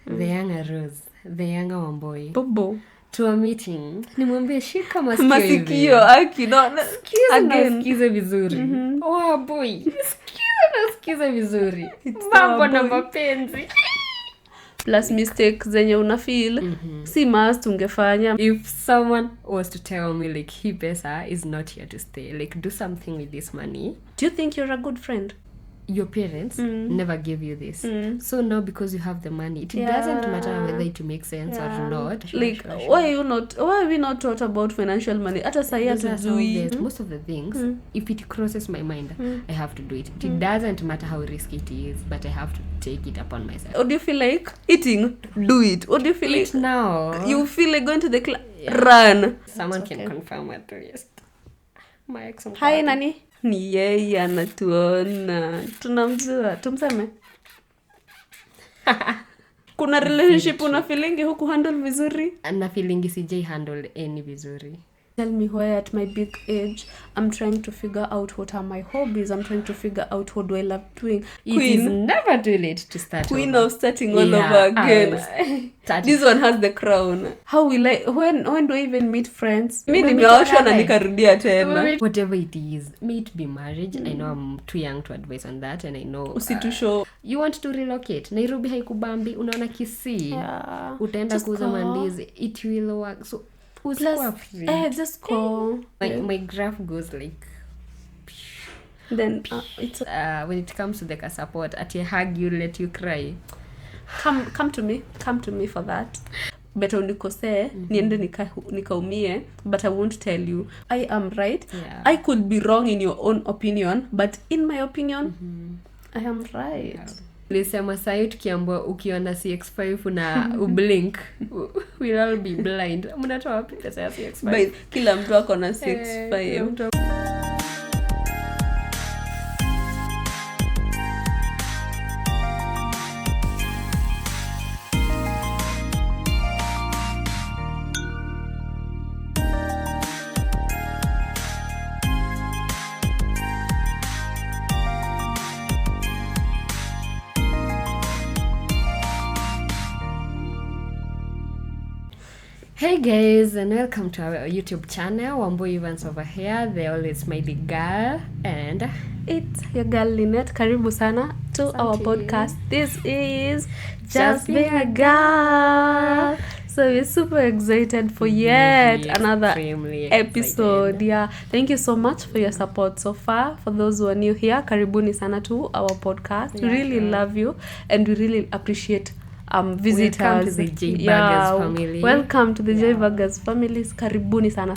the younger Rose, the younger Wamboi, Bobo, to a meeting. Nimwambie shika masikio aki no sikize vizuri. Wamboi, sikize vizuri. Mambo na mapenzi. Plus mistakes zenye una feel si must ungefanya. If someone was to tell me like hii pesa is not here to stay, like do something with this money, do you think you're a good friend? Your parents never gave you this, so now because you have the money, it doesn't matter whether it makes sense or not. Like why are we not taught about financial money? Ata sahi hatujui. Most of the things, if it crosses my mind, I have to do it. It doesn't matter how risky it is, but I have to take it upon myself. What do you feel like eating? Do it. What do you feel like now? You feel like going to the run. Someone can confirm at least. My ex. Hi nani? Ni yeye anatuona. Tunamjua. Tumseme. Kuna relationship una feeling huku handle vizuri? Na feeling sijai handle any vizuri. Tell me why at my big age I'm trying to figure out what are my hobbies. I'm trying to figure out what do I love doing. It is never too late to start Queen over. Of starting all over again. This one has the crown. How will I when do I even meet friends? Mimi nimeoshwa na nikarudia tena. Whatever it is, may it be marriage. I know I'm too young to advise on that, and I know usitushow. You want to relocate. Nairobi haikubambi, unaona Kisii. Utaenda kuuza mandizi. It will work. So just call. My graph goes like then it's when it comes to the support, at a hug you let you cry. Come to me for that. Better unikose niende nikaumie, but I won't tell you I am right. I could be wrong in your own opinion, but in my opinion I am right. Lisema sahi tukiambiwa ukiona CX5 na ublink we'll all be blind. Mnatoa wapi pesa ya CX5? Kila mtu ako na CX5. Hey guys, and welcome to our YouTube channel. Wamboi Evans over here, the always smiley girl, and it's your girl Lynette. Karibu sana to our podcast. This is Just Be a Girl. So we're super excited for yet another episode. Yeah, thank you so much for your support so far. For those who are new here, karibuni sana to our podcast. We really love you and we really appreciate visitors. Welcome to the JBAG family. Welcome to the JBAG families. Karibuni sana.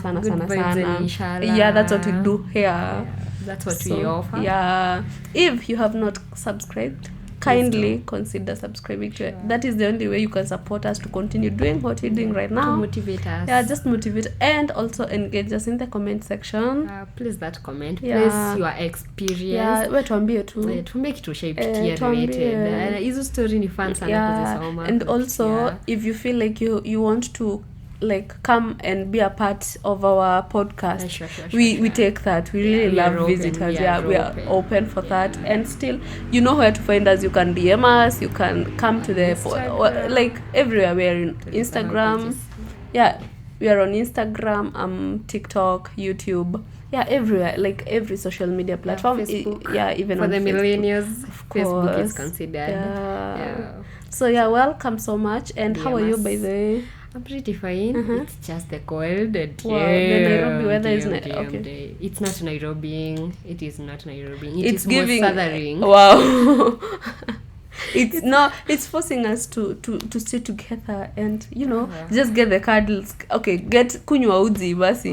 Yeah, that's what we do here. That's what we offer. Yeah. If you have not subscribed, kindly consider subscribing to it. That is the only way you can support us to continue doing what we're doing right now. To motivate us. Yeah, just motivate and also engage us in the comment section. Please that comment. Please your experience. Yeah, tuambie tu. Tuambie kitu shape hizo story ni fun sana kuzisoma. And also if you feel like you want to like come and be a part of our podcast, sure, we take that. We really love visitors. We are open for that. And still, you know where to find us. You can DM us, you can come to the like everywhere. We are in Instagram. Yeah, we are on Instagram, TikTok, YouTube. Yeah, everywhere, like every social media platform. Facebook. Even for on the millennials, Facebook is considered. So welcome so much. And how are you, by the way? I'm pretty fine. It's just the cold. The Nairobi weather is okay. It's not Nairobi. It is not Nairobi. It's giving southern. Wow. It's forcing us to stay together and just get the cuddles. Okay, get kunywa uji basi.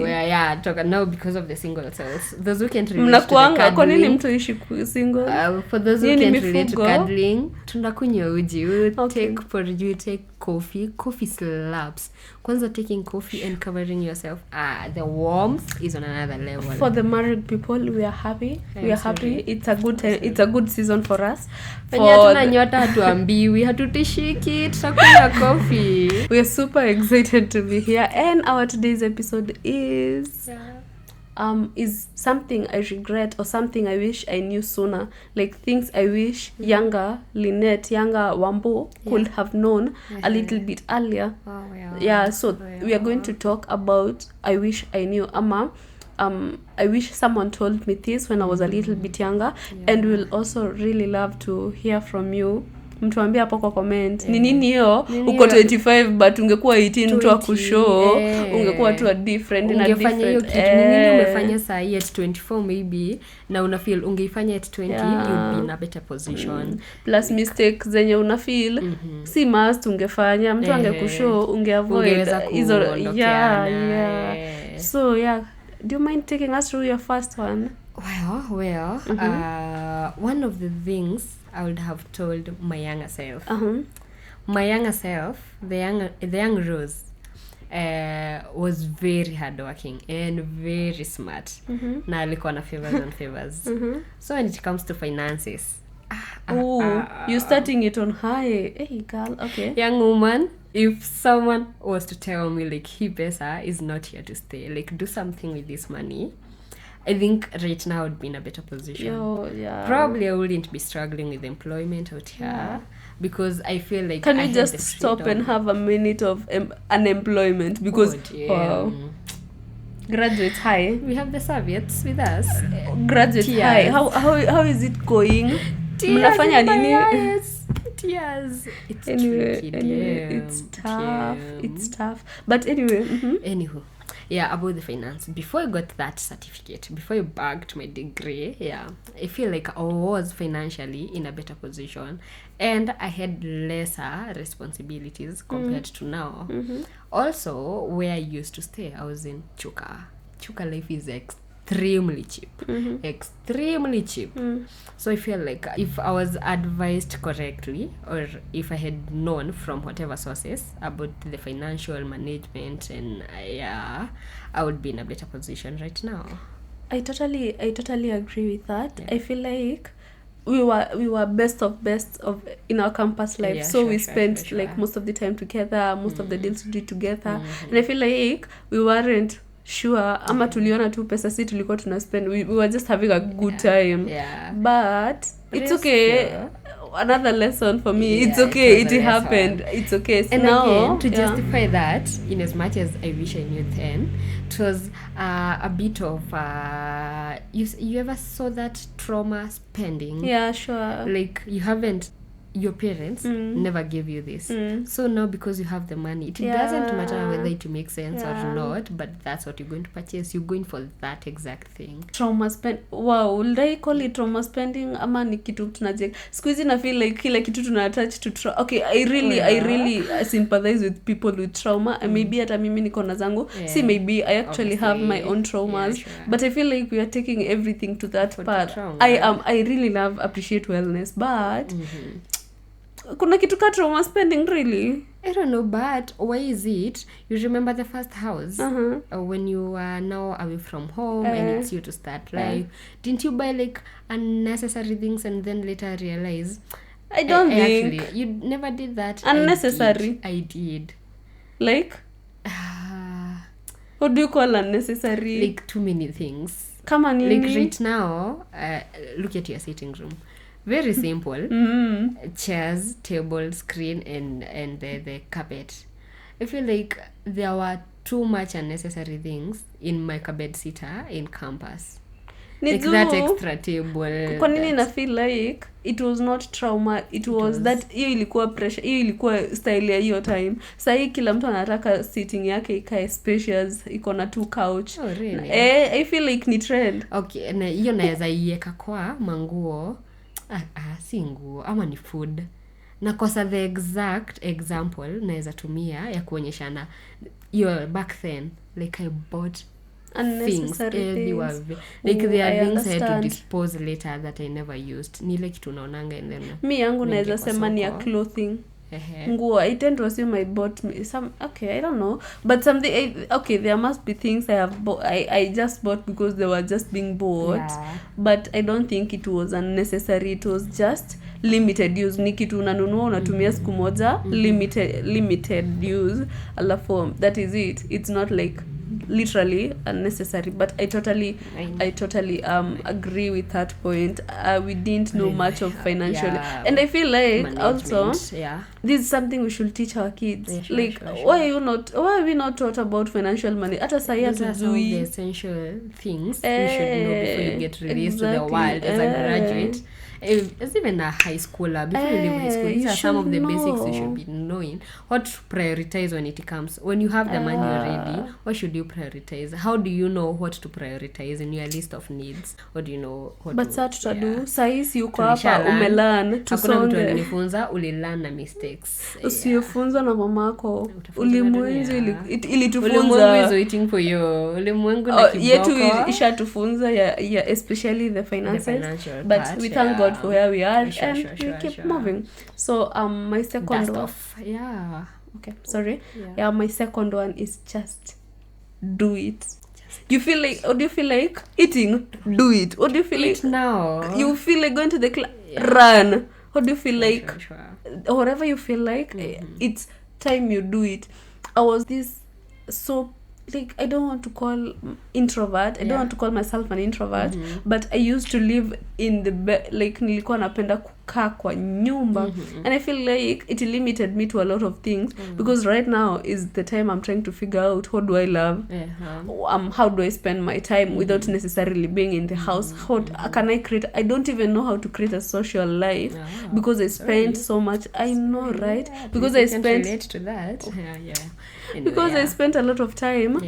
Talk now because of the single cells. Those who can't relate to cuddling. Kwa nini mtu ishi single? For those who can't relate to cuddling, tunakunywa uji. You take coffee. Coffee slaps. Kwanza taking coffee and covering yourself. The warmth is on another level. For the married people, we are happy. Happy. It's a good season for us. Nyota hatuambiwi, hatutishiki, tutakunywa coffee. We are super excited to be here, and our today's episode is is something I regret or something I wish I knew sooner. Like things I wish younger Lynette, younger Wambo could have known a little bit earlier. So we are going to talk about I wish I knew. I wish someone told me this when I was a little bit younger, and we'll also really love to hear from you. Mtuambie hapo kwa comment ni nini hiyo uko 25 but ungekuwa 18 mtu akushow ungekuwa tu a different in a different nini umefanya saa hii at 24 maybe na una feel ungeifanya at 20 you'd be in a better position. Plus mistakes zenye una feel si must ungefanya mtu angekushow ungeavoid hizo so do you mind taking us through your first one? Well, one of the things I would have told my younger self. My younger self, the young Rose, was very hardworking and very smart. Na alikuwa na favors. So when it comes to finances, you're starting it on high. Hey girl, okay. Young woman, if someone was to tell me like hii pesa is not here to stay, like do something with this money, I think right now I would be in a better position. Probably I wouldn't be struggling with employment out here because I feel like can we just stop and have a minute of unemployment because graduate high, we have the serviettes with us. Graduate high, how is it going? Mnafanya nini? Tears. It's anyway, it's tough. But anyway, anywho, about the finance. Before I got that certificate, before I bagged my degree, I feel like I was financially in a better position and I had lesser responsibilities compared to now. Also, where I used to stay, I was in Chuka. Chuka life is extremely cheap. So I feel like if I was advised correctly or if I had known from whatever sources about the financial management and I would be in a better position right now. I totally agree with that. I feel like we were best of in our campus life, so we spent like most of the time together, most of the deals we did together, and I feel like we weren't sure ama tuliona tu pesa si tulikuwa tuna spend, we were just having a good time, but it's okay. Another lesson for me, it's okay, it happened, it's okay. So and now again, to justify that, in as much as I wish I knew then, it was a bit of you ever saw that trauma spending? Yeah, sure. Like you haven't, your parents never gave you this, so now because you have the money, it doesn't matter whether it makes sense or not, but that's what you're going to purchase. You're going for that exact thing. Trauma spend, wow, will I call it trauma spending ama ni kitu tunajek siku hizi na feel like kila kitu tuna attach to trauma. Okay, I really sympathize with people with trauma, and maybe hata mimi niko na zangu, see maybe I actually have my own traumas, but I feel like we are taking everything to that part. I really appreciate wellness, but kuna kitu ka trauma spending really? I don't know, but why is it? You remember the first house when you are now away from home and it's you to start life. Didn't you buy like unnecessary things and then later realize? I don't think. Actually, you never did that. Unnecessary? I did. Like? What do you call unnecessary? Like too many things. Kama nini? Like right now, look at your sitting room. Very simple. Chairs, table, screen, and the carpet. I feel like there were too much unnecessary things in my cupboard sitter in campus. Like that extra table. Kwa nini na feel like it was not trauma, it was that hiyo ilikuwa pressure, hiyo ilikuwa style ya hiyo time. Sasa hii kila mtu anataka sitting yake ikae spacious, iko na two couch. Oh really? I feel like ni trend. Okay, na hiyo naweza iweka kwa manguo. Si nguo ama ni food. Na kosa the exact example naweza tumia ya kuonyeshana back then, like I bought unnecessary things. Like there are things I had to dispose later that I never used. Ni like tunaonanga and then mi yangu naweza sema ni ya clothing. Nguo, I tend to assume I bought some, okay, I don't know, but something, okay, there must be things I have bought, I just bought because they were just being bought, but I don't think it was unnecessary. It was just limited use. Ni kitu unanunua unatumia siku moja, limited use, alafu that is it. It's not like literally unnecessary. But I totally agree with that point. We didn't know much of financial, and I feel like management, also this is something we should teach our kids. Why are we not taught about financial money? At a those are some of the essential things you should know before you get released to the world as a graduate. As even a high schooler, before you leave high school, these are some of the basics you should be knowing. What to prioritize when it comes, when you have the money already, what should you prioritize? How do you know what to prioritize in your list of needs? What do you know what but saa tutadu saisi uko hapa umelearn tusonge unifunza ulilearn na mistakes usiyofunza na mamako ulimwengu ilitufunza ulimwengu is waiting for you ulimwengu na kiboko yetu ishatufunza ya especially the finances but part, we thank God for where we are we keep moving. So my second one okay sorry my second one is just do it. You feel like, what do you feel like? Eating, do it. What do you feel like? Now. You feel like going to the run. What do you feel like? Whatever you feel like, it's time you do it. I was so like, I don't want to call introvert. I don't want to call myself an introvert, but I used to live in the like nilikuwa napenda kukaa kwa nyumba, and I feel like it limited me to a lot of things because right now is the time I'm trying to figure out what do I love, how do I spend my time without necessarily being in the house. How can I create? I don't even know how to create a social life because I spent so much. I know, right? Because I spent relate to that. Anyway, because I spent a lot of time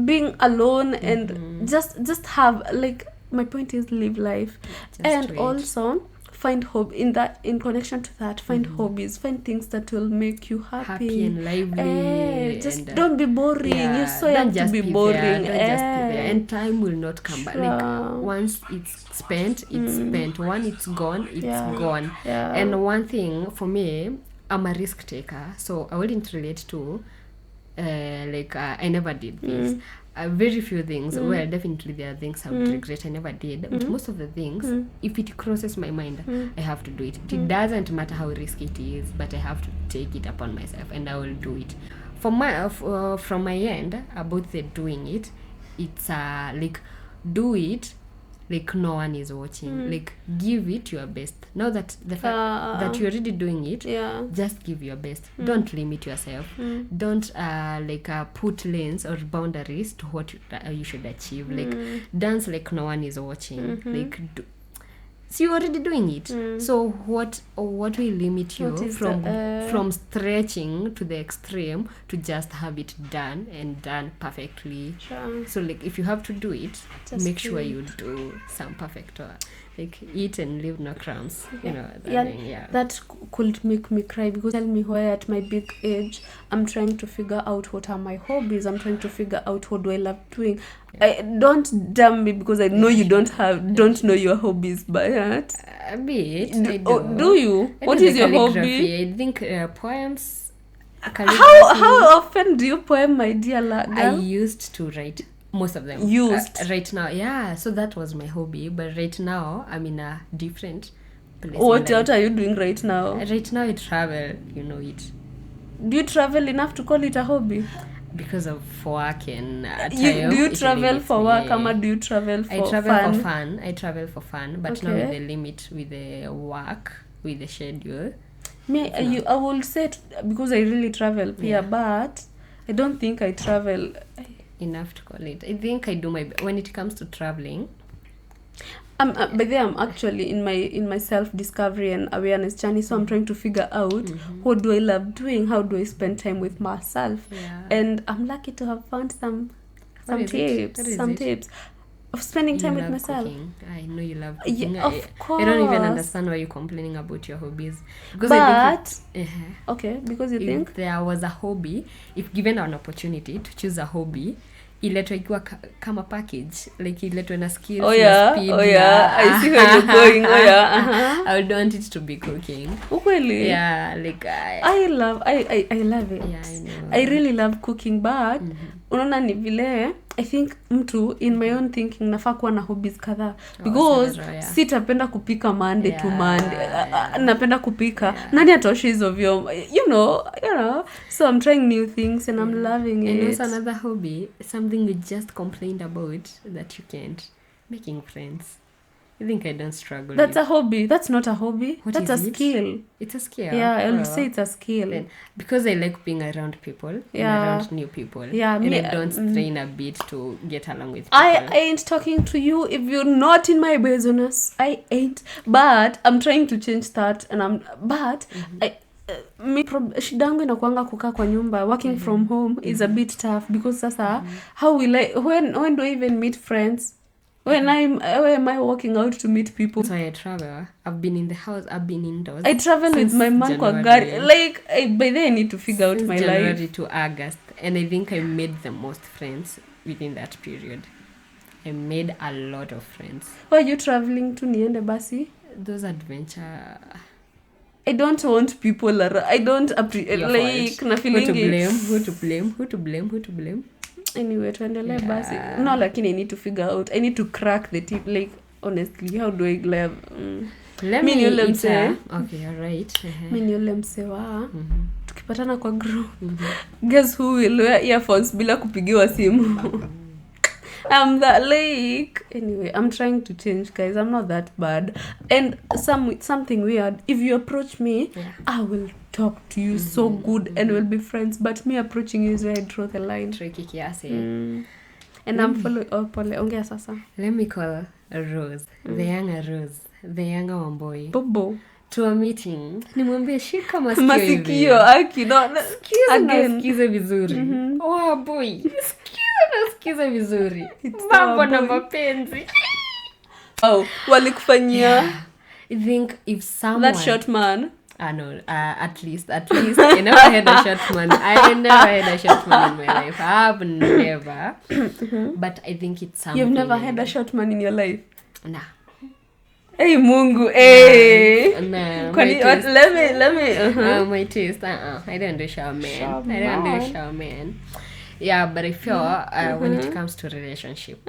being alone and just have, like, my point is live life and also find hope in connection to that. Find hobbies, find things that will make you happy and lively. Just don't be boring. You're so young to be boring. Don't just be there. And time will not come back. Like once it's spent, it's spent. Once it's gone, it's gone. And one thing for me, I'm a risk taker, so I wouldn't relate to I never did this. Very few things. Well, definitely there are things I would regret I never did, but most of the things, if it crosses my mind, I have to do it. It doesn't matter how risky it is, but I have to take it upon myself and I will do it. From my end, about the doing it, it's like, do it like no one is watching. Like, give it your best. Now that the fact that you're already doing it, just give your best. Don't limit yourself. Don't put lanes or boundaries to what you should achieve. Like, dance like no one is watching. Like, so you're already doing it. So what will limit you from stretching to the extreme to just have it done and done perfectly? So like, if you have to do it, just make sure you do some perfect like eat and leave no crumbs. You know that could make me cry, because tell me why at my big age I'm trying to figure out what are my hobbies. I'm trying to figure out what do I love doing. I don't damn me because I know you don't know your hobbies by heart. A bit. Do you? What is your hobby? I think poems. How often do you poem, my dear girl? I used to write most of them. Right now, so that was my hobby. But right now, I'm in a different place. What are you doing right now? Right now, I travel. You know it. Do you travel enough to call it a hobby? Because of work and time. Do you travel for work, or do you travel for fun? I travel for fun, but not with the limit, with the work, with the schedule. I will say because I really travel here, but I don't think I travel enough to call it. I think I do when it comes to traveling. But then I'm actually in my self-discovery and awareness journey, so I'm trying to figure out what do I love doing, how do I spend time with myself, and I'm lucky to have found some tips of spending time with myself. Cooking. I know you love cooking. Of course. I don't even understand why you're complaining about your hobbies. Because I think because you think there was a hobby, if given an opportunity to choose a hobby, iletwe ikiwa kama package, like iletwe na skills, speed. I see where you're going. I would want it to be cooking. Really? Yeah, like I love it. Yeah, I know. I really love cooking, but unaona ni vile I think mtu in my own thinking nafaa kuwa na hobbies kadhaa because sitapenda kupika Monday to Monday. Napenda kupika. Nani atosha hizo vyombo? You know. So I'm trying new things and I'm loving it. And also another hobby, something we just complained about that you can't. Making friends. I think I don't struggle. That's a hobby. That's not a hobby. That's a skill. It's a skill. Yeah, I would say it's a skill. Then, because I like being around people, and around new people. Yeah, and I don't strain a bit to get along with people. I ain't talking to you if you're not in my business. I ain't. But I'm trying to change that, and shida yangu inakuanga kukaa kwa nyumba. Working from home is a bit tough because sasa how will I when do I even meet friends? Where am I walking out to meet people? So I travel. I've been in the house. I've been indoors. I travel with my mom kwa gari. Like by then I need to figure out my January life. to August, and I think I made the most friends within that period. I made a lot of friends. Where are you traveling to? Niende basi? Those adventure. I don't want people around. I don't appreciate like na feeling Who to blame? Anyway, tuendelee basi. No, lakini I need to figure out. I need to crack the tip. Like, honestly, how do I live? Let me yule mse. Okay, all right. Mimi yule mse wa. Tukipatana kwa group. Guess who will wear earphones bila kupigiwa simu? I'm that like anyway, I'm trying to change, guys. I'm not that bad. And something weird. If you approach me, I will talk to you so good and we'll be friends. But me approaching you is where I draw the line. Tricky kiasi. And I'm following pole. Ongea sasa. Let me call a Rose. The younger Rose. The younger one boy. Bobo. To a meeting. Nimwambie shika masikio aki no. Sikize vizuri. Oh boy. Sikize vizuri. Mambo na mapenzi. Oh, walikufanyia. I think if someone that short man. No, at least I never had a short man. I never had a short man in my life. I've never. But I think it's something. You've never had a short man in your life? Nah. Hey Mungu, hey. Nah. Let me. My taste. I don't do shower man. Yeah, but I feel when it comes to relationship.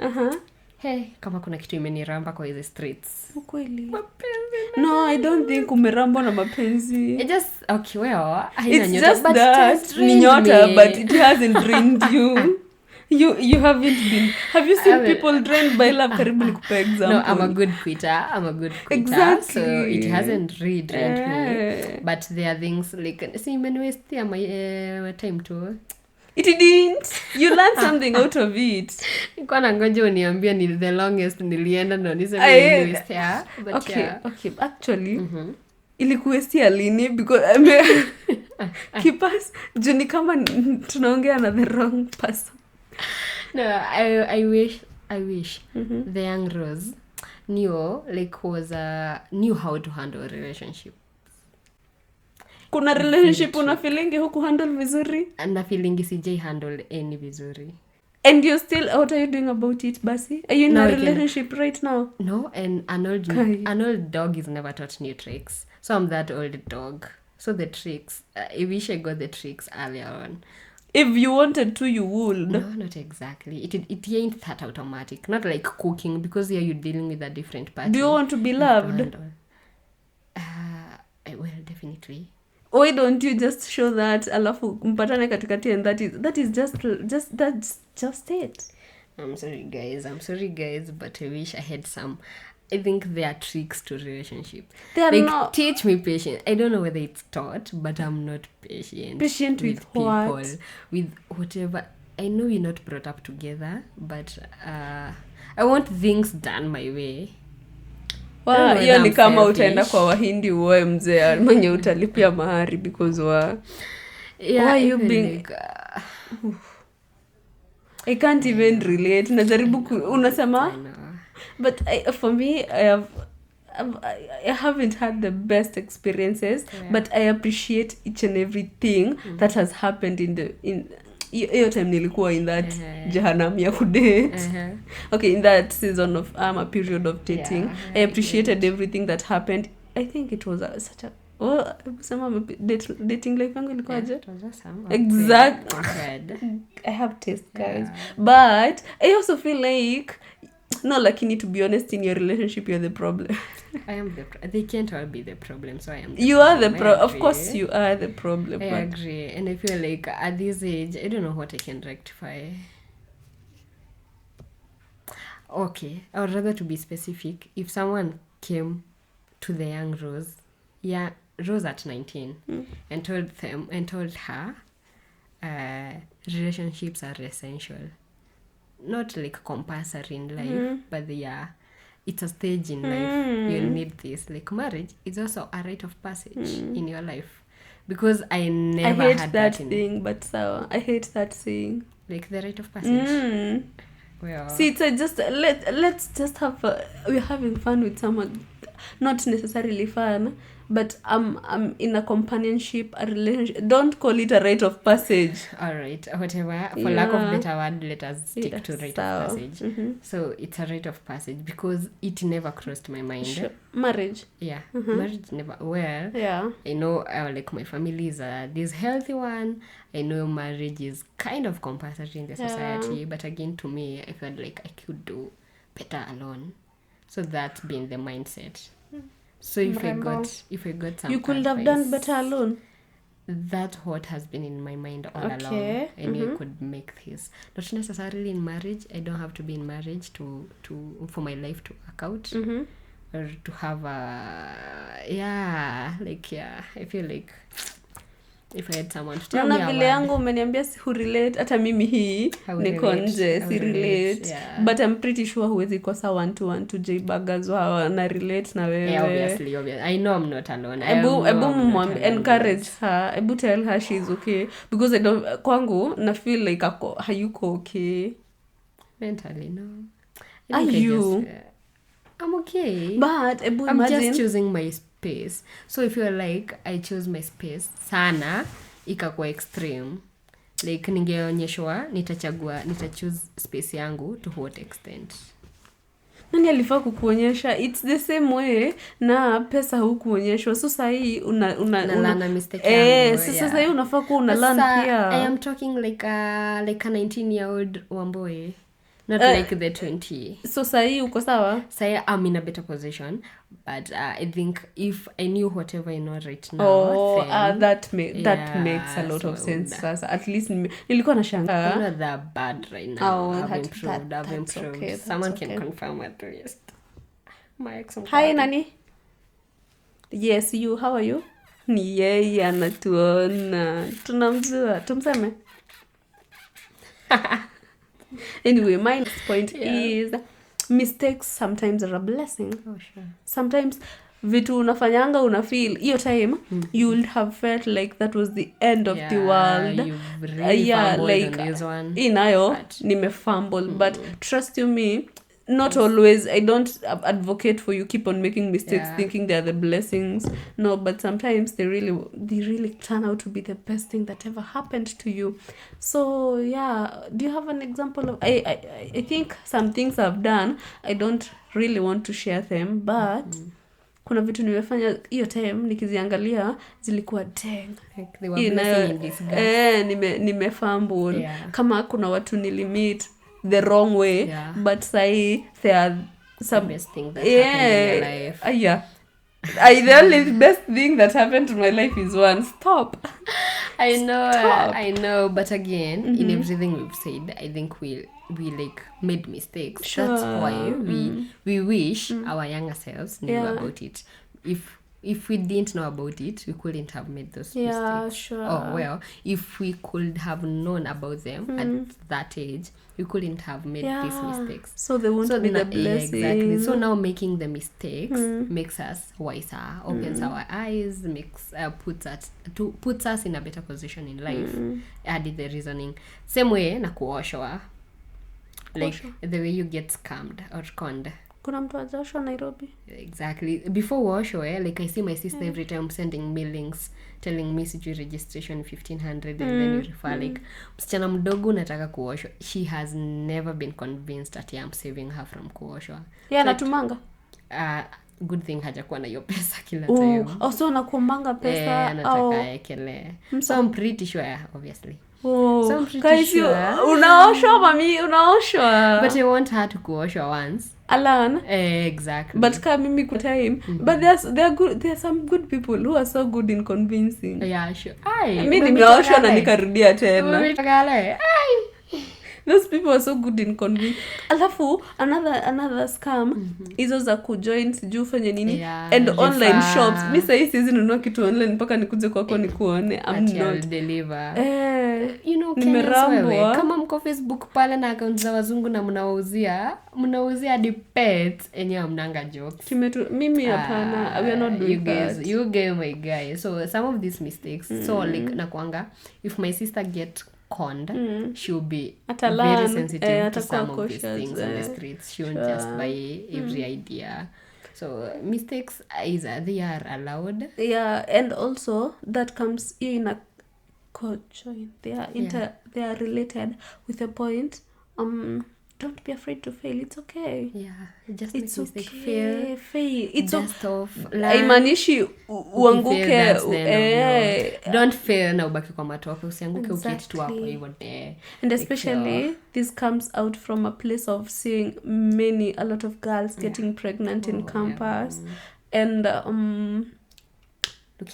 Hey, kama kuna kitu imeniramba kwa hizi streets. Ukweli. Mapenzi. No, I don't think umeramba na mapenzi. It just okay, well, it's just that ni nyota, but it hasn't drained you. You haven't been. Have you seen people drained by love? Karibu nikupe example. No, I'm a good quitter. Exactly. So it hasn't really drained me. But there are things like see many ways my time too. It didn't. You learned something out of it. Nilikuwa nangoja uniambie ni the longest nilienda ndo niseme niliwestia. Okay. Actually, ilikuwestia lini because kipas juni kama tunaongea na the wrong person. No, I wish the young Rose knew how to handle a relationship. Kuna relationship una feeling huku handle vizuri? And na feeling sijai handle any vizuri. And you still, what are you doing about it, Basi? Are you in a relationship right now? No, and an old dog is never taught new tricks. So I'm that old dog. So the tricks, I wish I got the tricks earlier on. If you wanted to, you would. No, not exactly. It ain't that automatic. Not like cooking, because here you're dealing with a different party. Do you want to be loved? Well, definitely. Why don't you just show that alafu mpatane katikati, and that's just it. I'm sorry guys, but I wish I had some. I think there are tricks to relationships. They are not. Teach me patience. I don't know whether it's taught, but I'm not patient. Patient with people, what? With whatever. I know we're not brought up together, but I want things done my way. Hiyo ni kama utaenda kwa Wahindi uoe mzee mwenye utalipia mahari because why you being I can't even relate. Najaribu unasema but for me I haven't had the best experiences, but I appreciate each and everything that has happened in hiyo time nilikuwa in that jahannam ya kudate. Okay, in that season of a period of dating, I appreciated everything that happened. I think it was dating life yangu ilikuwaje? It was awesome. Exactly. Compared. I have taste, guys. But I also feel like, no, lakini to be honest, in your relationship, you're the problem. I am they can't all be the problem, so I am you problem. are the problem. Of course, you are the problem. I agree. And I feel like at this age, I don't know what I can rectify. Okay, I would rather to be specific. If someone came to the young Rose, Rose at 19, and told her, relationships are essential, not like compulsory in life, but it's a stage in life. You'll need this. Like marriage is also a rite of passage in your life, because I never had that thing. But so I hate that saying. Like the rite of passage. Well, see, it's just let's just have we're having fun with someone, not necessarily fun, but I'm in a companionship, a relationship. Don't call it a rite of passage. All right, whatever. For lack of better word, let us stick to rite of passage. So it's a rite of passage because it never crossed my mind. Sure. Marriage. Yeah, marriage never. Well, yeah. I know, like my family is this healthy one. I know marriage is kind of compulsory in the society, but again, to me, I felt like I could do better alone. So that's been the mindset. So if I got some, you could have done better alone. That's what has been in my mind all along. I knew I could make this. Not necessarily in marriage. I don't have to be in marriage to for my life to work out, or to have I feel like if I had someone to tell me vile yangu umeniambia si relate hata mimi hii niko nje si relate, but I'm pretty sure huwezi kosa 1-to-1 to JBAG as well na relate na wewe. Yeah, obviously. I know I'm not alone. Ebu encourage her. Ebu tell her she's okay, because I don't kwangu na feel like hayuko okay mentally. No. Are you? I'm okay. But ebu I'm imagine, just choosing my space. So if you're like I chose my space sana ikakuwa extreme, like ningeonyeshwa nitachoose space yangu to what extent. nani alifaa kukuonyesha? It's the same way na pesa hukuonyeshwa. So sahi una mistake yangu. Sasa sahi unafaa kuwa una learn pia. I am talking like a 19-year-old wamboy. Not like the 20. So sahi uko sawa? Sahi I'm in a better position, but I think if I knew whatever I know right now, that makes a lot of sense. Sasa at least nilikuwa nashangaa. I'm not that bad right now. I've improved. Okay, someone can confirm at least. My ex. Hi nani? Yes, you. How are you? Ni yeye anatuona. Tunamjua. Tumseme. Anyway, my next point is mistakes sometimes are a blessing. Oh, sure. Sometimes vitu unafanyanga unafeel hiyo time you would have felt like that was the end of the world. You've really fumbled on this one. Inayo nimefumble, but trust you me, not always. I don't advocate for you keep on making mistakes thinking they are the blessings. No, but sometimes they really turn out to be the best thing that ever happened to you. So do you have an example of I think some things I've done, I don't really want to share them, but kuna vitu nimefanya hiyo time nikiziangalia zilikuwa dang, like they were blessing in disguise. Nimefumble. Kama kuna watu nilimit the wrong way, but say there are some best thing that happened in your life. The only best thing that happened to my life is one. Stop. I know, but again, in everything we've said, I think we like made mistakes. Sure. That's why we wish our younger selves knew about it. If we didn't know about it, we couldn't have made those mistakes. Sure. Oh, well, if we could have known about them at that age, we couldn't have made these mistakes. So they won't be the blessing. Exactly. So now making the mistakes makes us wiser, opens our eyes, puts us in a better position in life. Added the reasoning. Same way na kuoshwa. Like the way you get scammed or conned. Kuna mtu ajoshwa Nairobi. Exactly. Before washo, like I see my sister every time sending me links telling me sijui registration 1500 and then you refer like msichana mdogo nataka kuoshwa. She has never been convinced that I'm saving her from kuoshwa. Yeah, natumanga. good thing hajakuwa na hiyo pesa kila time. Also nakuombanga pesa anataka ekele. So I'm pretty sure, obviously. So I'm pretty sure. Unaoshwa mami, unaoshwa. But I want her to kuoshwa once. Alone. Exactly. But kama mimi time. But there are some good people who are so good in convincing. Yeah, sure. Mimi nimeoshwa na nikarudia tena. Those people are so good in convincing. Alafu another scam hizo za kujoin sijui fanye nini and online shops. Mimi sasa hizi nunua kitu online mpaka nikuje kwako nikuone. I'm not deliver. You know, wewe kama mko Facebook pale na account za wazungu na mnawauzia hadi pets enyewe mnanga jokes. Mimi hapana. We are not doing that. You guys my guy. So some of these mistakes. So like nakwanga if my sister get conned, she'll be very sensitive to some of these things on the streets. She won't just buy every idea. So mistakes they are allowed. Yeah, and also that comes in a co-join. They are related with a point. Don't be afraid to fail. It's okay. Yeah, just it's make mistake. Okay. Fail. It's just off. Haimanishi uanguke. Don't fail na ubaki kwa matope. Usianguke uketi tu hapo hivyo there. And especially this comes out from a place of seeing a lot of girls getting pregnant in campus. And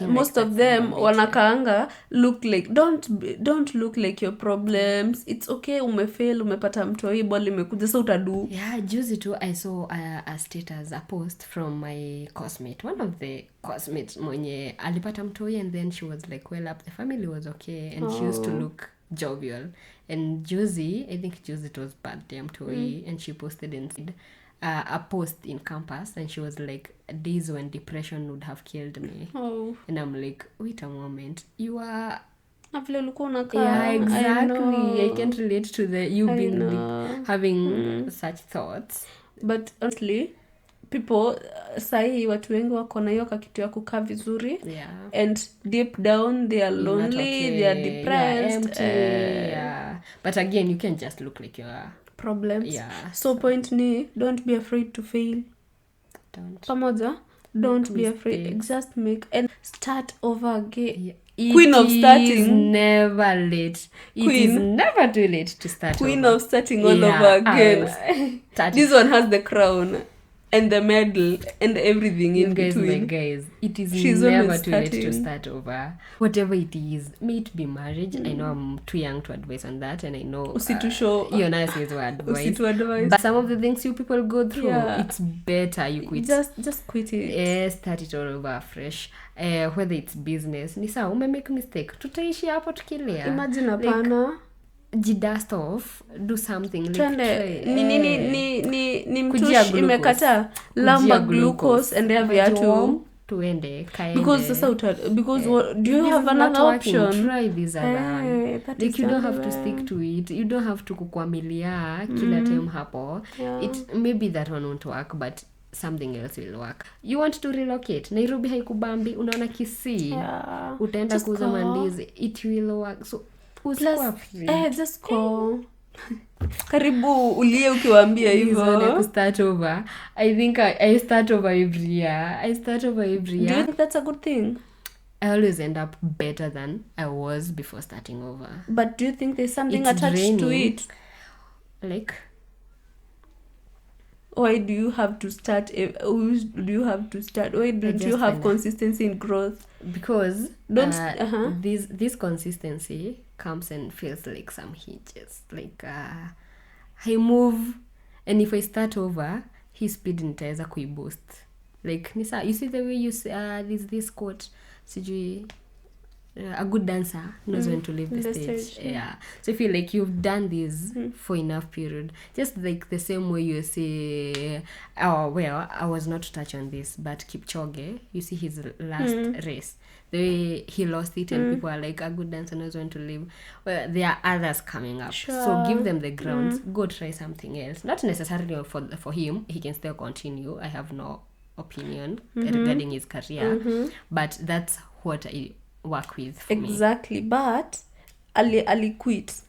most of them wanakaanga look like don't look like your problems. It's okay, umefail, umepata mtoi, bali imekuja so utadu. Yeah, juzi tu I saw a status, a post from my classmate, one of the classmates mwenye alipata mtoi, and then she was like well up, the family was okay, and she used to look jovial. And juzi, I think juzi it was birthday mtoi, and she posted and said a post in campus, and she was like, days when depression would have killed me. And I'm like, wait a moment, you are yeah, exactly. I can't relate to you being having such thoughts. But honestly, people sahi watu wengi wako na hiyo kitu ya kukaa vizuri, and deep down they are lonely, they are depressed, but again you can't just look like you're problems. So point ni, don't be afraid to fail. Pamoja, don't be afraid. Just make and start over again. Queen of starting. It is never late. It is never too late to start Queen of starting all over again. This one has the crown and the medal and everything in between. My guys, it is never too late to start over. Whatever it is, may it be marriage. I know I'm too young to advise on that, and I know you're not saying advice. But some of the things you people go through, it's better you quit. Just quit it. Start it all over fresh. Whether it's business, ni sawa make mistake. Tutaishi hapo tukilia. Imagine hapana. Dust off, do something like ni mtush imekata lamba glucose and have viatu tuende kaende, because do you have another option? Try this other like you don't have to stick to it, you don't have to kukwamilia kila time hapo. It maybe that one won't work, but something else will work. You want to relocate, Nairobi haikubambi, unaona Kisii, utaenda kuuza mandizi, it will work. So just call. Karibu ulie ukiwaambia hivyo. Start over. I think I start over every year. Do you think that's a good thing? I always end up better than I was before starting over. But do you think there's something attached to it? Like, why do you have to start? Why don't you have consistency in growth? Because this consistency comes and feels like some hinges. Like I move, and if I start over, his speed nitaweza kuiboost. Like nisa, you see the way you say this quote, sijui a good dancer knows when to leave the stage. Yeah. So I feel like you've done this for enough period. Just like the same way you say, oh well, I was not to touch on this, but Kipchoge, you see his last race, the way he lost it, and people are like, a good dancer knows when to leave. Well, there are others coming up, so give them the grounds. Go try something else. Not necessarily for him, he can still continue. I have no opinion regarding his career, but that's what I work with for exactly me. But Ali quit.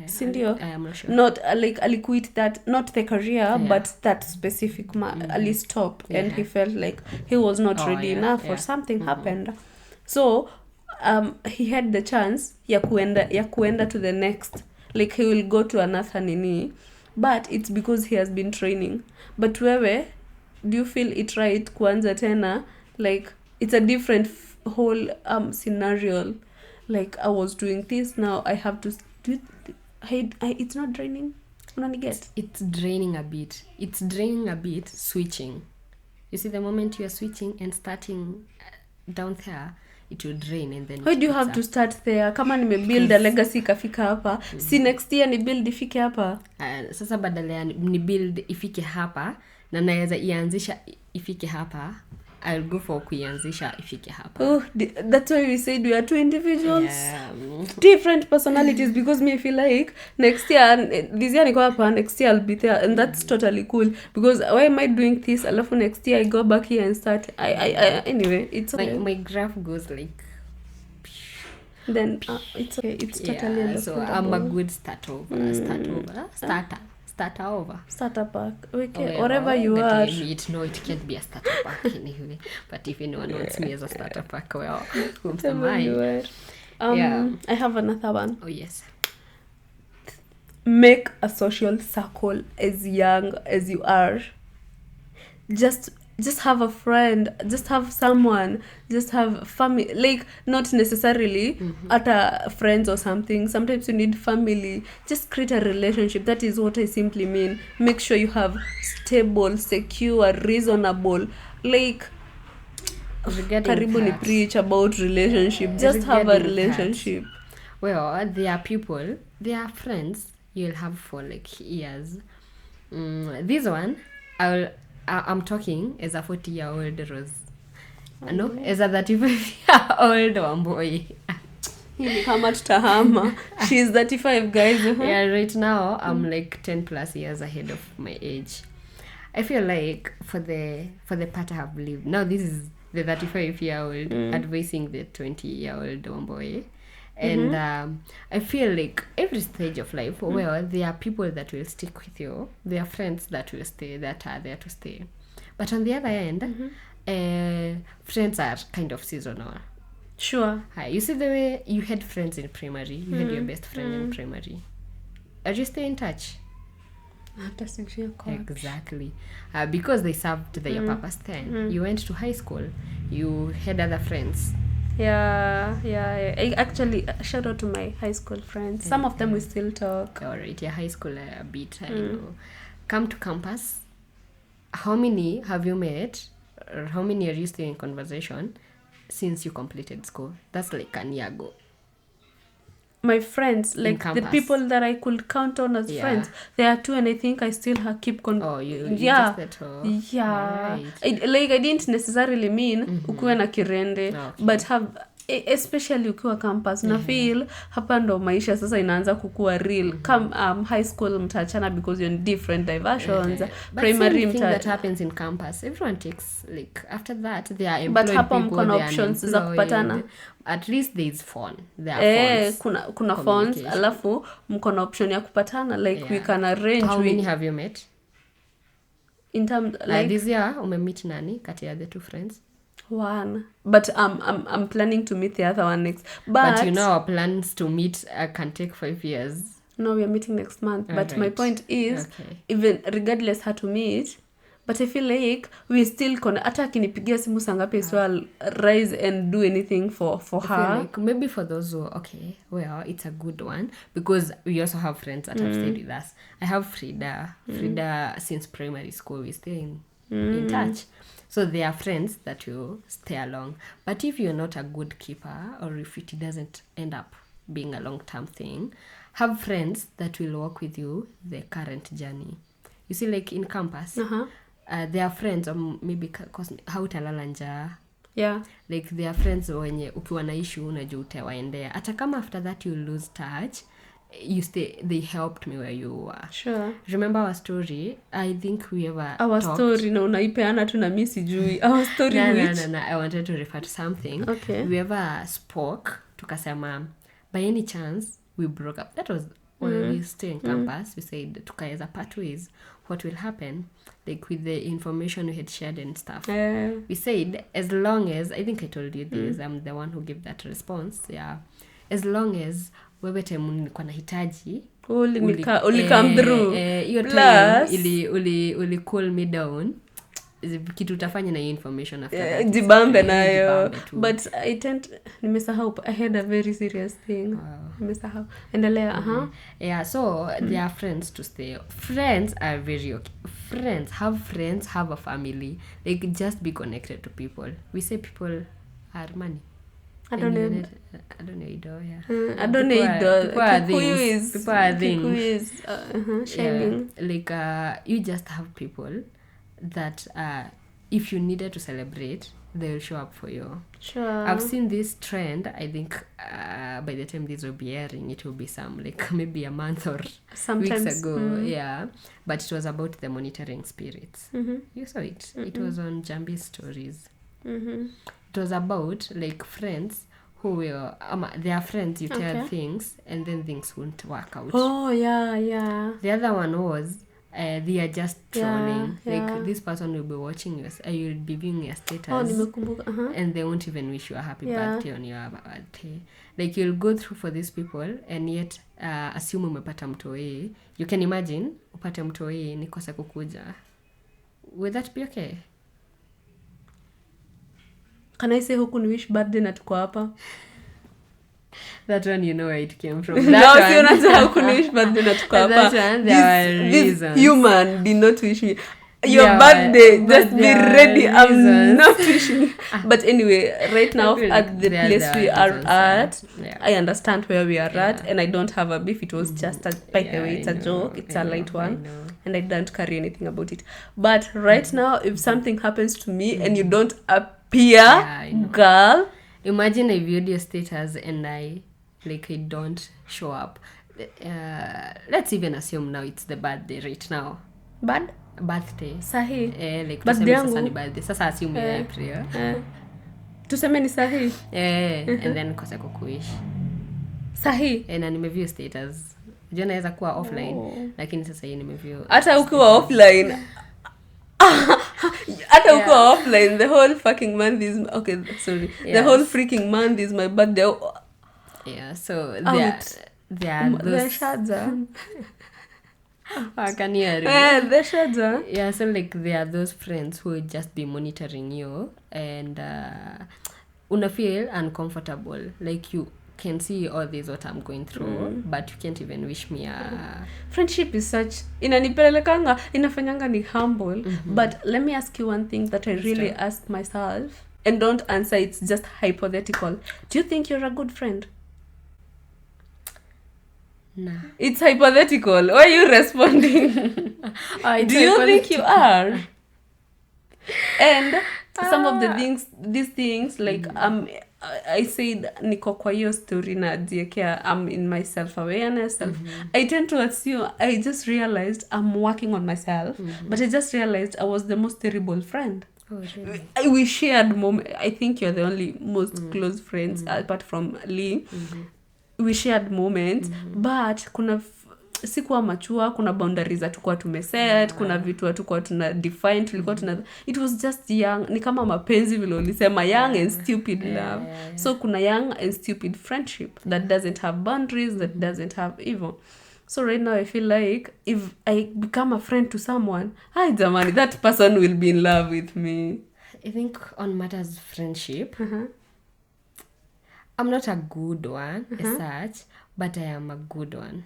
Sindio? I'm not sure. Not like aliquit that, not the career, but that specific ali stop, and he felt like he was not ready enough or something happened. So he had the chance ya kuenda to the next, like he will go to another nini, but it's because he has been training. But wewe, do you feel it right kuanza tena, like it's a different whole scenario, like I was doing this, now I have to do it. It's not draining, unaniget? It's draining a bit switching. You see, the moment you are switching and starting down there, it will drain, and then why do you have to start there? Kama nimebuild a legacy ikafika hapa, si next year ni build ifike hapa. Sasa badala ya ni build ifike hapa na naweza ianzisha ifike hapa, I'll go for kuianzisha ifike hapa. Oh, that's why we said we are two individuals, different personalities, because me I feel like next year, this year niko hapa, next year I'll be there, and that's totally cool, because why am I doing this alafu next year I go back here and start. I anyway, it's okay. My graph goes like then it's okay, it's totally understandable. So I'm a good starter pack. Okay, wherever you are. No, it can't be a starter pack anyway. But if anyone wants me as a starter pack, well, who's am I? I have another one. Oh yes. Make a social circle as young as you are. Just have a friend, just have someone, just have family, like not necessarily other friends or something. Sometimes you need family. Just create a relationship. That is what I simply mean. Make sure you have stable, secure, reasonable, like karibu ni preach about relationship. Just have a relationship. Well, there are friends you'll have for like years. This one I'm talking as a 40-year-old Rose. No, as a 35-year-old Wamboi. Kama tutahama. She's 35, guys. Yeah, right now I'm like 10 plus years ahead of my age. I feel like for the part I have lived. Now this is the 35-year-old advising the 20-year-old Wamboi. And I feel like every stage of life, well, there are people that will stick with you. There are friends that will stay, that are there to stay. But on the other end, friends are kind of seasonal. Sure. You see the way you had friends in primary, you had your best friend in primary. Are you still in touch? Exactly. Because they served their purpose then. You went to high school, you had other friends. Yeah. Actually, shout out to my high school friends. Some of them we still talk. Alright, yeah, high school a bit. I know. Come to campus. How many have you met? Or how many are you still in conversation since you completed school? That's like a year ago. My friends, like the people that I could count on as friends, there are two, and I think I still keep you just that right. I didn't necessarily mean ukuwe na kirende, but have especially ukiwa campus na feel hapa ndo maisha sasa inaanza kukua real. Come high school mtaachana because you're in different diversions. Primary that happens in campus, everyone takes like after that they are employed, but hapa mkono options za kupatana. At least there is phone. There are phones. Kuna phones, alafu mkono option ya kupatana, like we can arrange. How many have you met? In terms like this year umemeet nani kati ya the two friends? One, but I'm planning to meet the other one next. But you know our plans to meet can take 5 years. No, we are meeting next month. But my point is, even regardless how to meet, but I feel like we still hata akinipigia simu sangapi, so I'll rise and do anything for her. Like maybe for those who well, it's a good one because we also have friends that have stayed with us. I have Frida since primary school. We stay in touch. So they are friends that will stay along. But if you're not a good keeper, or if it doesn't end up being a long-term thing, have friends that will walk with you the current journey. You see, like in campus, there are friends, or maybe hautalala njaa. Yeah. Like there are friends wenye ukiwa na issue unajua utawaendea. Hata kama after that you lose touch, you stay. They helped me where you were. Sure. Remember our story? I think we ever our talked. Story na unaipeana tu na mimi sijui. Our story No. I wanted to refer to something. Okay. We ever spoke tukasema by any chance we broke up. That was while we stay in campus, we said tukae as a pathways. What will happen, like with the information we had shared and stuff, we said as long as, I think I told you this, I'm the one who gave that response, as long as wewe time nilikuwa nahitaji uli come through, hiyo time uli cool me down, kitu utafanya na hiyo information after that, jibambe nayo. But nimesahau, I had a very serious thing. Nimesahau, endelea. So they are friends to stay. Friends are very okay. Friends, have a family, like just be connected to people. We say people are money. I don't know. I don't know. People are things. Shining. Like you just have people that if you needed to celebrate, they will show up for you. Sure. I've seen this trend. I think by the time this will be airing, it will be some like maybe a month or sometimes, weeks ago. Yeah, but it was about the monitoring spirits. You saw it. It was on Jambi's stories. It was about like friends who will they are friends, you tell things and then things won't work out. Oh yeah. The other one was they are just trolling. Like this person will be watching you, you'll be viewing your status, and they won't even wish you a happy birthday on your birthday. Like you'll go through for these people and yet assume umepata mtoi. You can imagine upate mtoi nikose kukuja. Will that be okay? Can I say huku ni wish birthday na tuko hapa? That one, you know where it came from. That no, you know how can wish birthday na tuko hapa. That one, there were reasons. Human did not wish me your birthday. Just be ready. I'm not wishing you. But anyway, right now at the place we are at, I understand where we are at, and I don't have a beef. It was just by the way, it's a joke. It's a light one, and I don't carry anything about it. But right now, if something happens to me and you don't appear, girl, imagine I viewed your status and I don't show up. Let's even assume now it's the birthday right now. Birthday. Sahi. Like tuseme sasa ni birthday. Sasa assume April. Tuseme ni sahi. And then kosa kukuish. Sahi. Na nimeview status. Jana naweza kuwa offline, lakini sasa hii nimeview. Hata ukiwa offline. Hata ukiwa offline, the whole fucking month is the whole freaking month is my birthday. So they are those shaja. Can you hear the shaja? So like they are those friends who will just be monitoring you and una feel uncomfortable, like you can see all this what I'm going through, but you can't even wish me a... Friendship is such inanipelekanga, inafanyanga ni humble. But let me ask you one thing that I really ask myself, and don't answer, it's just hypothetical. Do you think you're a good friend? Nah. It's hypothetical. Why are you responding? Do you think you are? And some of these things, like I said niko kwa hiyo story na jiekea, I'm in my self-awareness. I tend to assume, I just realized I'm working on myself, but I just realized I was the most terrible friend. Oh, really? We shared moment. I think you're the only most close friends apart from Lee. We shared moments, but kuna sikuwa machua, kuna boundaries hatukuwa tumeset, kuna vitu hatukuwa tuna define, tulikuwa tuna, it was just young, ni kama mapenzi vile ulisema, young and stupid love. So kuna young and stupid friendship that doesn't have boundaries, that doesn't have evil. So right now I feel like if I become a friend to someone, hi jamani, that person will be in love with me. I think on matters of friendship, I'm not a good one as such, but I am a good one.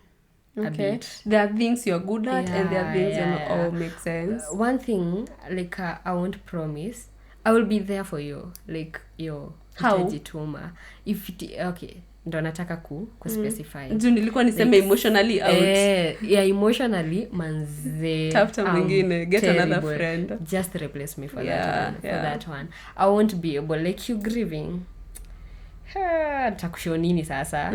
Okay. There are things you're good at, and there are things that all make sense. One thing, like I won't promise, I will be there for you. Like yo, utajituma. If it, okay, ndo nataka specify. Juu nilikuwa niseme emotionally out. Emotionally manze. Tafuta mwingine, get another friend. Just replace me for that one. For that one. I won't be able, like you grieving. Takushonini sasa.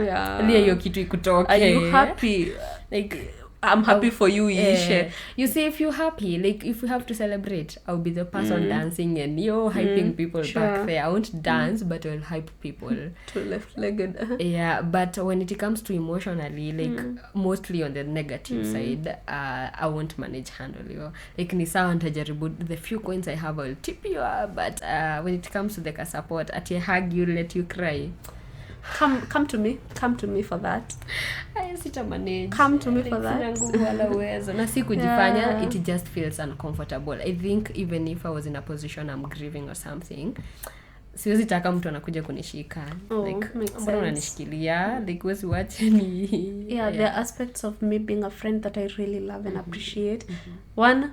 Lia hiyo kitu ikutoke. Are you happy? Like I'm happy for you ishe. You see, if you're happy, like if we have to celebrate, I'll be the person dancing and hyping people back there. I won't dance, but I'll hype people. To left-legged. Yeah, but when it comes to emotionally, like mostly on the negative side, I won't handle like ni sawa nitajaribu, the few coins I have I'll tip you up, but when it comes to the support, at a hug you let you cry. Come to me for that. Sita manage. Come to me for that. Nguvu wala uwezo na si kujifanya, it just feels uncomfortable. I think even if I was in a position I'm grieving or something, siwezi taka mtu anakuja kunishika. Like mbona unanishikilia? Like wezi wache ni. Yeah, there are aspects of me being a friend that I really love and appreciate. One,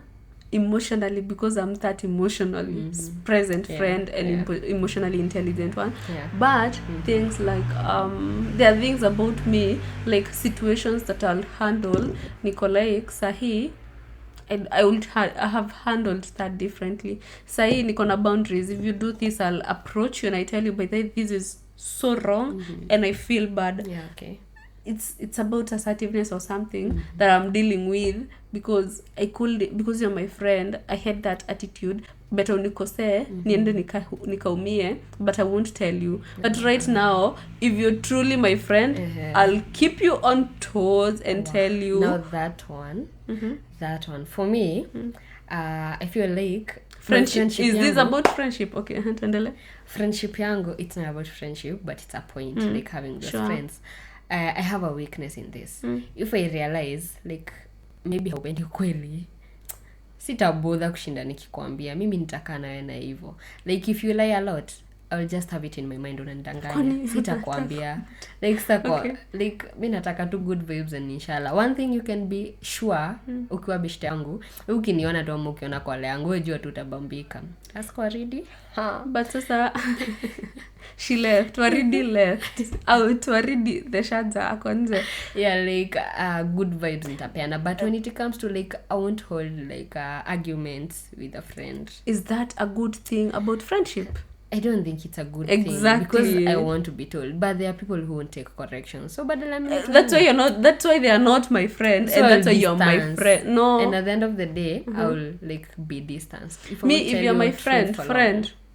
emotionally, because I'm that emotionally present friend and emotionally intelligent one. But things like there are things about me, like situations that I'll handle like sahi, and I have handled that differently. Sahi niko na boundaries. If you do this, I'll approach you and I tell you, but this is so wrong and I feel bad. Yeah, okay. It's about assertiveness or something that I'm dealing with, because because you're my friend, I had that attitude, but unikose niende nikaumie, but I won't tell you. But right now, if you're truly my friend, I'll keep you on toes and tell you. Now that one for me, I feel like friendship is this about friendship? Okay, handle. Friendship yangu, it's not about friendship, but it's a point, like having those friends. I have a weakness in this. If I realize like maybe haupendi kweli, sitabother kushinda nikikwambia, mimi nitakaa nawe na hivyo. Like if you lie a lot, I'll just have it in my mind unanidanganya. Sitakwambia. Like like mimi nataka tu good vibes and inshallah. One thing you can be sure, ukiwa beshte yangu, ukiniona tu ama ukiona kwa le yangu, jua tu utabambika. Ask Waridi. But sasa she left. Waridi left. Out. Waridi the shaja akonze. Yeah, like good vibes nitapeana. But when it comes to like, I won't hold like arguments with a friend. Is that a good thing about friendship? I don't think it's a good thing because I want to be told, but there are people who won't take correction. So but that's why they are not my friend, so and that's why you're my friend. No, and at the end of the day I'll like be distanced. If you're my friend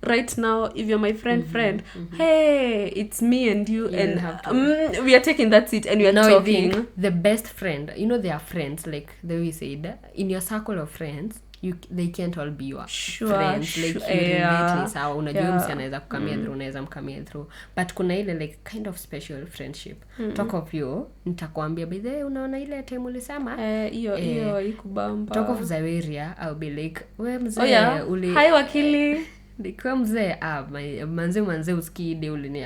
right now, if you're my friend, hey, it's me and you and we are taking that seat and we are talking. The best friend, there are friends, like the way you said, in your circle of friends, they can't all be your friends. Like you relate sawa, unajua msi anaweza kukamia through, unaweza mkamia through, but kuna ile like kind of special friendship. Talk of you, nitakwambia by the way, unaona ile time ulisema hiyo ikubamba. Talk of Zaweria, I'll be like, we mzee ule hi wakili kwa mzee manze usikide ulini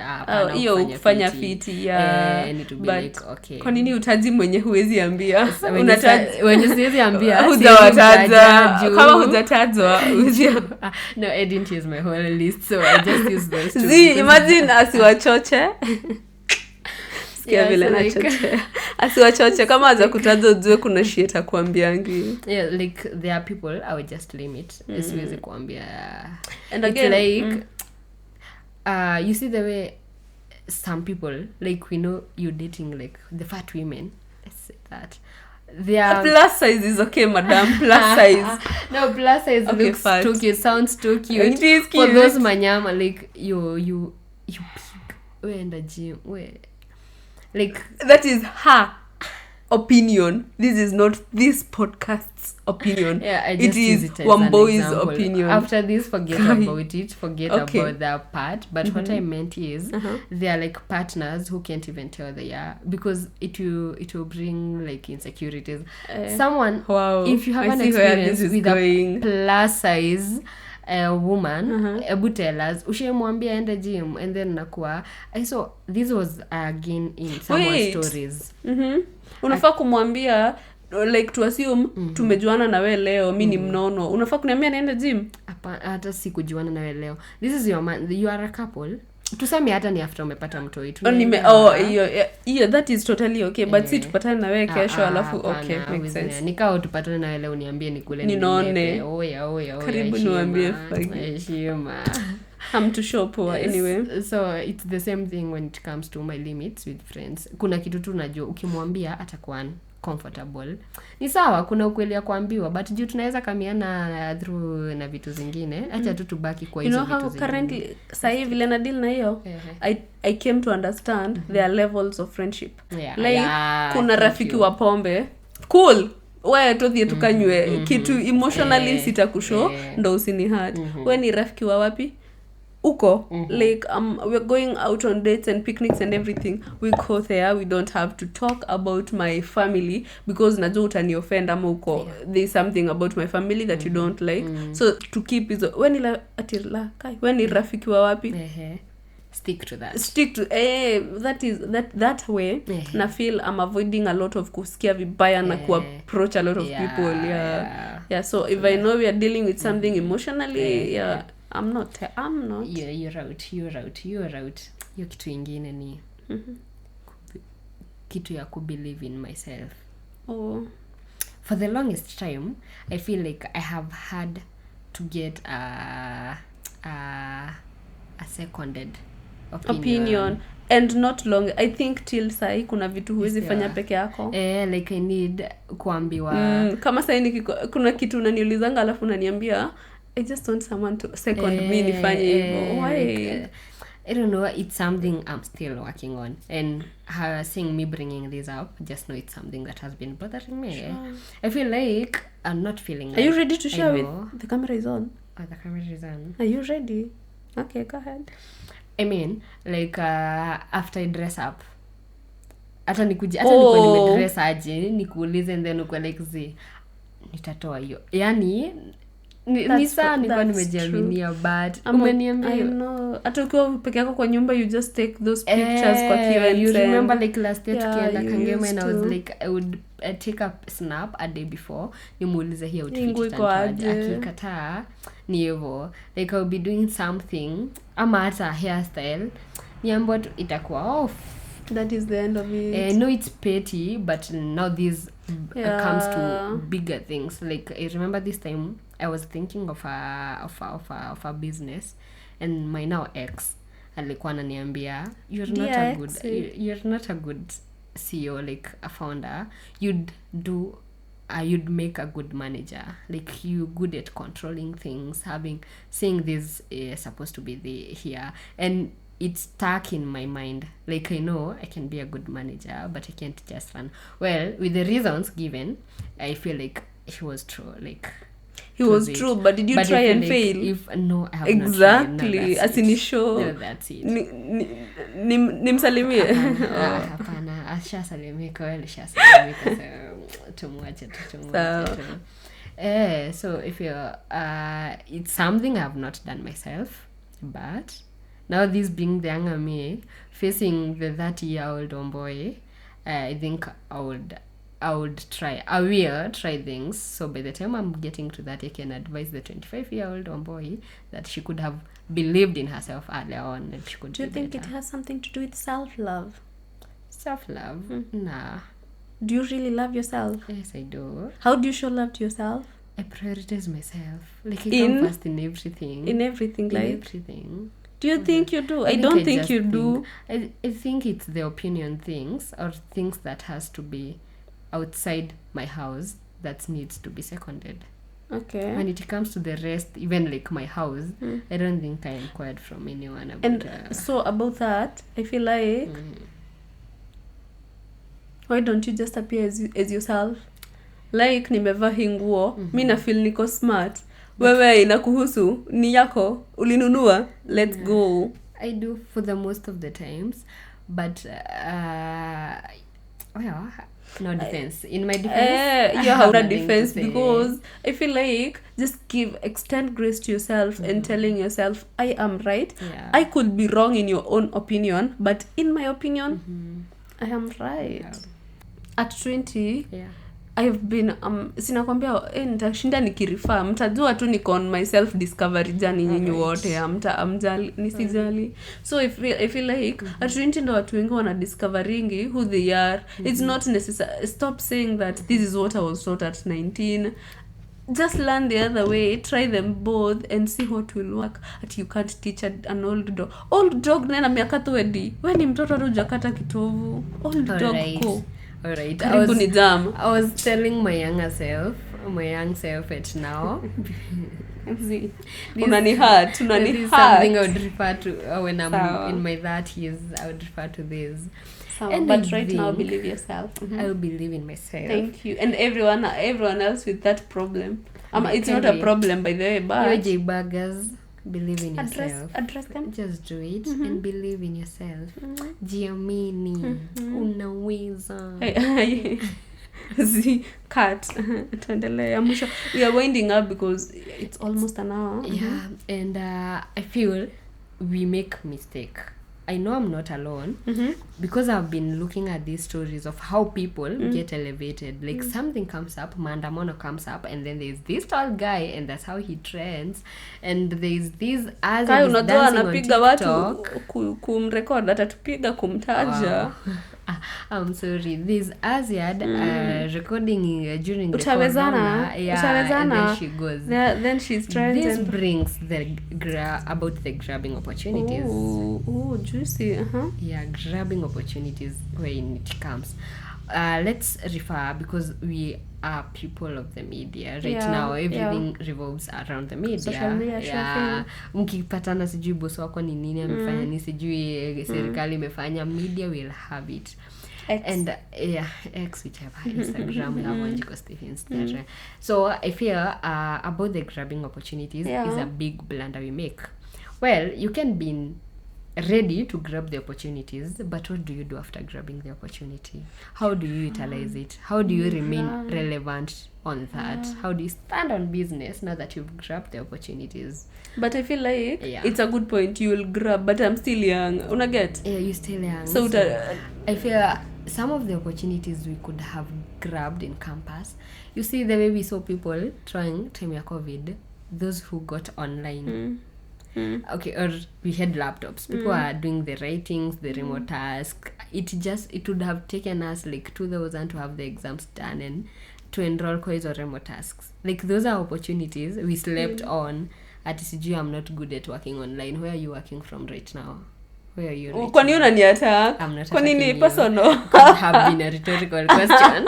hiyo kufanya fiti need to be like okay. Kwa nini utaji mwenye huwezi ambia? Wenye siwezi ambia hujawataja, kama hujatajwa no, I didn't use my whole list, so I just use those two. Imagine asiwachoche vile nachoche asiwachoche kama aza kutaja ujue kuna shit akuambiangi. Yeah, like there are people I would just limit. Siwezi kuambia. And again, like you see the way some people, like we know you're dating like the fat women. Let's say that. They are plus size is okay, madam. Plus size. No, plus size okay, looks fat. Too cute. Sounds too cute. It is cute. For those manyama, like you peak. We in the gym. Like that is her opinion. This is not this podcast's opinion. Yeah, I just it is Wamboi's opinion. After this, forget about it. Forget about that part. But what I meant is they are like partners who can't even tell they are, because it will bring like insecurities. Someone, if you have an experience with a plus size woman, ebu tell us, ushemwambia ende gym, and then nakuwa so this was again in someone's stories. Unafaa kumwambia like to assume tumejuana na wewe leo, mimi ni mnono, unafaa kuniambia naenda gym? Hata si kujuana na wewe leo, this is your man, you are a couple. Tuseme hata ni after umepata mtoi tu. Hiyo that is totally okay, but si tupatane na wewe kesho alafu okay, makes sense. Nikao tupatane na wewe leo uniambie nikule ninaone. Oya karibu niambie heshima. I'm too sure poor anyway. So it's the same thing when it comes to my limits with friends. Kuna kitu tu najua ukimwambia atakuwa comfortable. Ni sawa kuna ukweli ya kuambiwa, but juu tunaweza kamiana through na vitu zingine. Acha tu tubaki kwa hizo vitu zingine. Currently sasa hivi vile na deal na hiyo, I came to understand there are levels of friendship. Kuna rafiki wa pombe. Cool. Wewe tudhie tukanywe kitu emotionally sitakushow ndo usini hurt. Wewe ni rafiki wa wapi? Uko like we're going out on dates and picnics and everything, we go there, we don't have to talk about my family because najua utani offend ama uko there's something about my family that you don't like. So to keep is when ni rafiki wa wapi? Stick to that way. Na feel I'm avoiding a lot of kusikia vibaya na approach a lot of people. So if I know we are dealing with something emotionally, I'm not. You're out. Hiyo kitu ingine ni kitu ya believe in myself. For the longest time I feel like I have had to get a seconded opinion and not long. I think till sai kuna vitu huwezi fanya peke yako. Like I need kuambiwa. Kama sai kuna kitu unaniulizanga alafu unaniambia I just want someone to second me nifanye hivyo. Why? I don't know, it's something I'm still working on, and seeing me bringing this up, just know it's something that has been bothering me. Sure. I feel like I'm not feeling Are you ready to share with? The camera is on. The camera is on. Are you ready? Okay, go ahead. I mean, like after I dress up, hata niko nimedress aje nikuulize and then uko like nitatoa hiyo. Yani ni saa nilikuwa nimejiaminia but umeniambia I know hata ukiwa peke yako kwa nyumba you just take those pictures kwa kioo. You remember like last year tukienda Kangema and I was like I would take a snap a day before nimuulize hiyo outfit akikataa ni hivyo like I would be doing something ama hata hairstyle niambo itakuwa off. That is the end of it. No, it's petty, but now this comes to bigger things. Like I remember this time I was thinking of a business, and my now ex alikuwa ananiambia you're not a good CEO, like a founder. You'd make a good manager. Like you good at controlling things, saying this is supposed to be here, and it's stuck in my mind. Like I know I can be a good manager, but I can't just run. Well, with the reasons given, I feel like he was true. Like he was true, but did you try and fail? No, I have exactly. Not tried. No, as in show. No, that's it. Nimsalimie. Hapana, ashasalimika wewe ashasalimika tumwache tu. So if you it's something I have not done myself, but now this being the younger me facing the 30-year-old boy, I think I will try things. So by the time I'm getting to that, I can advise the 25-year-old boy that she could have believed in herself earlier on and she could do you think better. It has something to do with self-love? Nah. Do you really love yourself? Yes, I do. How do you show love to yourself? I prioritize myself. Like I come first in everything. In everything, like everything. Do you think you do? I don't think you do. I think it's the opinion things or things that has to be outside my house that needs to be seconded. Okay. When it comes to the rest, even like my house, I don't think I inquired from anyone about and so about that, I feel like why don't you just appear as yourself? Like nimevaa hii nguo, mimi na feel niko smart. Wewe inakuhusu, ni yako, ulinunua, let's go. I do for the most of the times, but well, no defense. In my defense, you have a defense because I feel like just extend grace to yourself and telling yourself, I am right. Yeah. I could be wrong in your own opinion, but in my opinion, I am right. Yeah. At 20, I've been sinakwambia nitashinda nikirifa mtajua tu niko on my self discovery journey nyinyi wote amjali nisijali. So I feel like at 20 ndo watu wengi wana discovering who they are. It's not necessary. Stop saying that this is what I was taught at 19. just learn the other way, try them both and see what will work. At you can't teach an old dog nena miaka 20 we ni mtoto hujakata kitovu. Old dog ko alright. Karibu ni jam. I was telling my young self at now. See, unani hurt. Something I would refer to when I'm in my 30s. I would refer to this. And but right now, believe yourself. I will believe in myself. Thank you. And everyone else with that problem. It's not a problem, by the way, but your JBAGers, believe in yourself. Address them. Just do it and believe in yourself. Jiamini. Unaweza. See, cut. We are winding up because it's almost an hour. Yeah, and I feel we make mistake. I know I'm not alone because I've been looking at these stories of how people get elevated. Like something comes up, maandamano comes up, and then there's this tall guy, and that's how he trends. And there's this as he's dancing on TikTok. Kumrecord atatupiga kumtaja. I'm sorry. This Aziad recording during the corona. And then she goes. Then she's trying. This brings the about the grabbing opportunities. Oh, juicy. Yeah, grabbing opportunities when it comes. Let's refer, because we are people of the media right now. Everything revolves around the media. Social media, mkipatana sijui boss wako ni nini amefanya ni sijui serikali imefanya, media will have it. X. And X, whichever, Instagram, we have Wanjiko Stephens there. So I feel about the grabbing opportunities is a big blunder we make. Well, you can be ready to grab the opportunities, but what do you do after grabbing the opportunity? How do you utilize it? How do you remain relevant on that? How do you stand on business now that you've grabbed the opportunities? But I feel like it's a good point. You will grab, but I'm still young. Unaget? Yeah, you're still young. So I feel some of the opportunities we could have grabbed in campus. You see the way we saw people trying time ya COVID, those who got online. Okay, or we had laptops. People are doing the writings, the remote task. It would have taken us like 2,000 to have the exams done and to enroll quiz or remote tasks. Like those are opportunities we slept on. At CG, I'm not good at working online. Where are you working from right now? Where are you? Kwa nini unaniattack? I'm not. Kwa nini personal? Could have been a rhetorical question.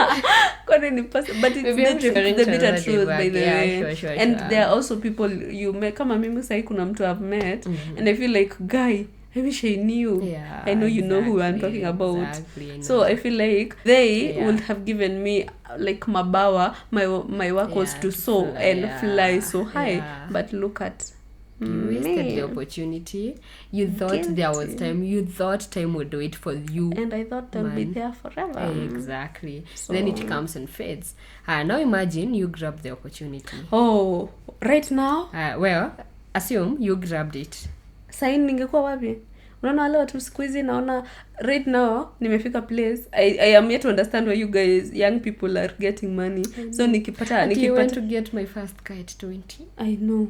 Kwa nini personal? But it's the bitter truth, by the way. Sure. And there are also people you met. Kama mimi sahi kuna mtu I've met, and I feel like, guy, I wish I knew. Yeah, I know you know who I'm talking about. Exactly, so I feel like they would have given me like mabawa. My work was to soar and fly so high. But look at you wasted the opportunity. You thought there was time. You thought time would wait for you. And I thought they'll be there forever. Exactly. So, then it comes and fades. Now imagine you grabbed the opportunity. Oh, right now? Well, assume you grabbed it. Sahi ningekuwa wapi? Unaona wale watu siku hizi naona right now nimefika place I am yet to understand why you guys young people are getting money. So nikipata I went to get my first car at 20. I know.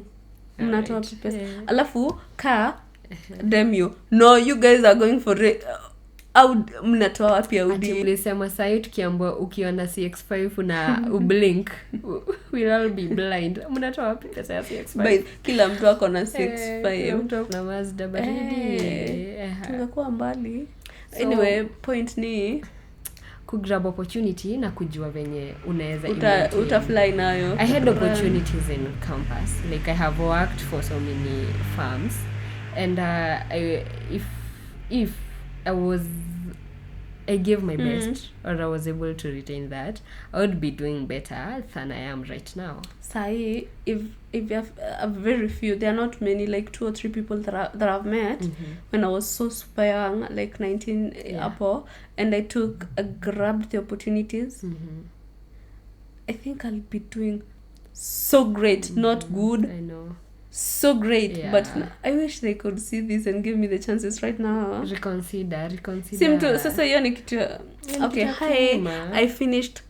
Mnatoa pesa. Alafu damn you. No, you guys are going for it. Mnatoa wapi Audi? Tulisema sahi tukiambiwa ukiona CX5 na ublink we'll all be blind. Mnatoa wapi pesa ya CX5? Kila mtu ako na CX5. Mtu na Mazda baridi. Tungekuwa mbali. Anyway, point ni kugrab opportunity na kujua venye unaweza utafly nayo. I had opportunities in campus. Like I have worked for so many firms, and if I gave my best, or I was able to retain that, I would be doing better than I am right now. Sahi, if you have very few, there are not many, like 2 or 3 people that I've met when I was so super young, like 19 Apple, and I grabbed the opportunities. I think I'll be doing so great, not good. I know. So great, but I wish they could see this and give me the chances right now. Reconsider. Sasa hiyo ni kitu. Okay, hi. I finished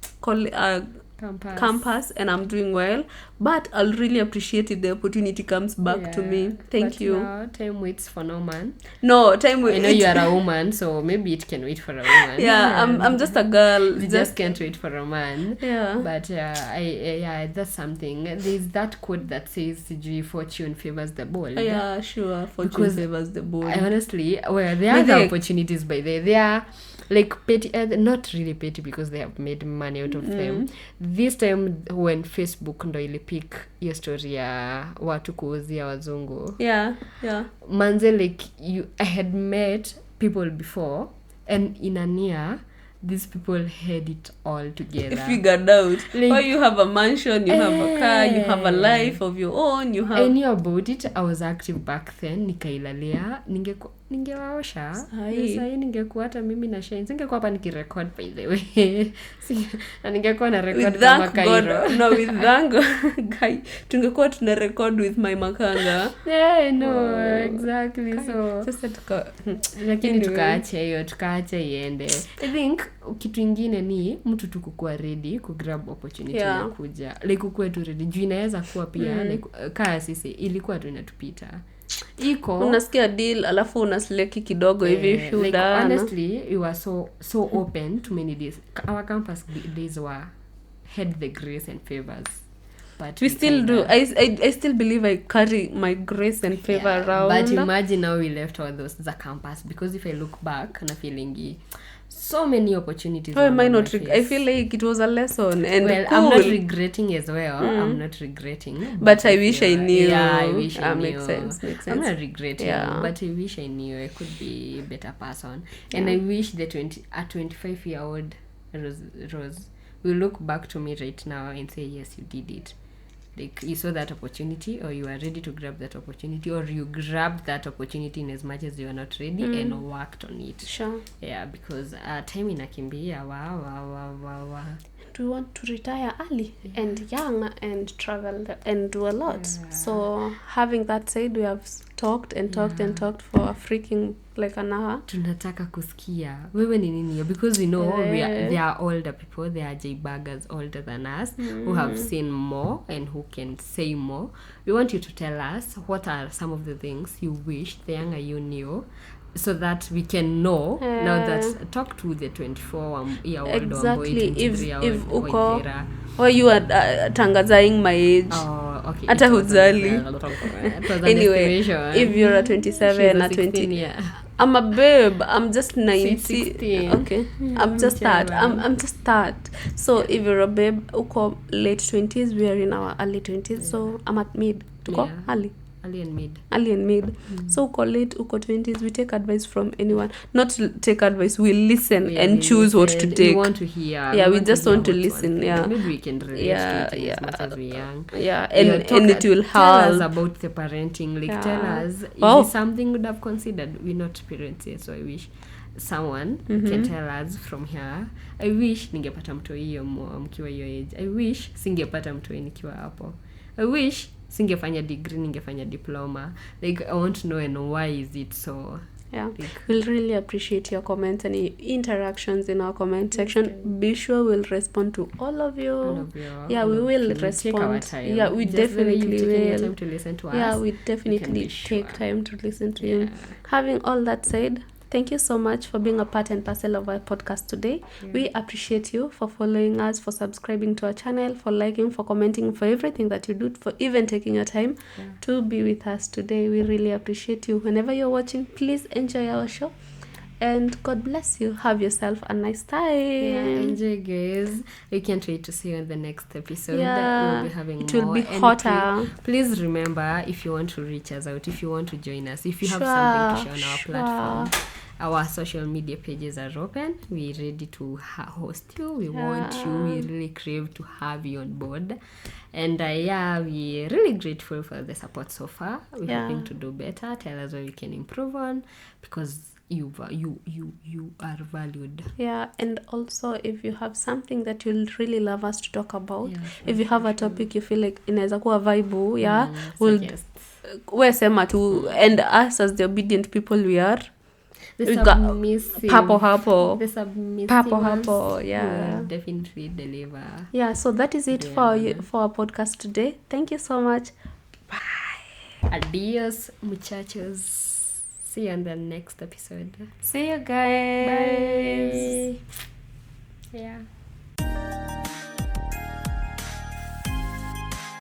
campus and I'm doing well, but I'll really appreciate if the opportunity comes back to me. Thank you. Now, time waits for no man. No, time waits. I know you are a woman, so maybe it can wait for a woman. Yeah, I'm just a girl. You just can't wait for a man. Yeah. But that's something. There's that quote that says, fortune favors the bold. Yeah, sure. Fortune favors the bold. I honestly, there are the opportunities by there. They are like petty, not really petty because they have made money out of them. This time when Facebook ndo ilipik hiyo story ya watu kuuzia wazungu. Yeah. Manze, like I had met people before, and in a year these people had it all together. Figured out. Like, you have a mansion, you have a car, you have a life of your own, you have... I knew about it. I was active back then. Nikailalia. Ningewaosha. Sasa ningekuwa hata mimi na Shane. Singekuwa hapa nikirecord by the way. Na ningekuwa na record kama Cairo. No, with thank guy. Tungekuwa tuna record with my makanga. Yeah, no, exactly. So sasa lakini tukaacha iende. I think kitu ingine ni mtu tu kukua ready ku grab opportunity ya kuja. Like kukua tu ready. Juu inaweza kuwa pia like kaa sisi ilikuwa tu inatupita. Iko unasikia deal alafu unasleki kidogo hivi should like, honestly we were so open to many days. Our campus days had the grace and favors, but we still do. I still believe I carry my grace and favor around. But imagine now we left all those the campus, because if I look back na feeling so many opportunities. I feel like it was a lesson, and well, cool. I'm not regretting as well. I'm not regretting. But I wish I knew. Yeah, I wish I knew. Makes sense. I'm not regretting, but I wish I knew I could be a better person. And I wish the 25-year-old Rose will look back to me right now and say, yes, you did it. Like you saw that opportunity, or you are ready to grab that opportunity, or you grabbed that opportunity in as much as you are not ready and worked on it. Sure. Yeah, because time inakimbia. Wow. Do you want to retire early and young and travel and do a lot? So having that said, we have talked and talked for a freaking like an hour. Tunataka kusikia wewe ni nini, because we know they are older people. They are JBAGers older than us who have seen more and who can say more. We want you to tell us what are some of the things you wish the younger you knew, so that we can know now. That talk to the 24-year-old exactly. If uko or you are tangazaing my age. Oh, okay. Hata huzali. Anyway, if you're a 27 or 20, I'm a babe. I'm just 90. Okay. I'm just that. I'm just that. So if you're a babe, uko late 20s, we are in our early 20s. So I'm at mid. Tuko early and mid. So uko late, uko 20s, we take advice from anyone. Not take advice, we listen and choose what to take. We want to hear. Yeah, we just want to listen. Maybe we can relate to it as much as we're young. Yeah, and it will help. Tell us about the parenting. Like tell us, is this something would have considered? We're not parents yet, so I wish someone can tell us from here. I wish ningepata mtoi hiyo mkiwa hiyo age. I wish singepata mtoi nikiwa hapo. I wish singefanya degree, ningefanya diploma. Like I want to know, and why is it so? Yeah, we'll really appreciate your comments and interactions in our comment section. Be sure we'll respond to all of you. Yeah, we will respond. Take our time. Yeah, we definitely will. Time to listen to us. Yeah, we definitely take time to listen to you. Having all that said, thank you so much for being a part and parcel of our podcast today. We appreciate you for following us, for subscribing to our channel, for liking, for commenting, for everything that you do, for even taking your time to be with us today. We really appreciate you. Whenever you're watching, please enjoy our show. And God bless you. Have yourself a nice time. Yeah, enjoy, guys. We can't wait to see you in the next episode. Yeah, we'll be having it more. will be hotter. Please remember, if you want to reach us out, if you want to join us, if you have something to share on our platform, our social media pages are open. We're ready to host you. We want you. We really crave to have you on board. And we're really grateful for the support so far. We're hoping to do better. Tell us what we can improve on, because you are valued. Yeah, and also if you have something that you'll really love us to talk about, if you have a topic you feel like inaweza kuwa vibe, we'll sema tu, and us as the obedient people we are, The We got submissive. Papo The submissive Hapo, ones yeah. will definitely deliver. Yeah, so that is it Yeah. for our podcast today. Thank you so much. Adios, muchachos. See you on the next episode. See you guys. Bye. Yeah.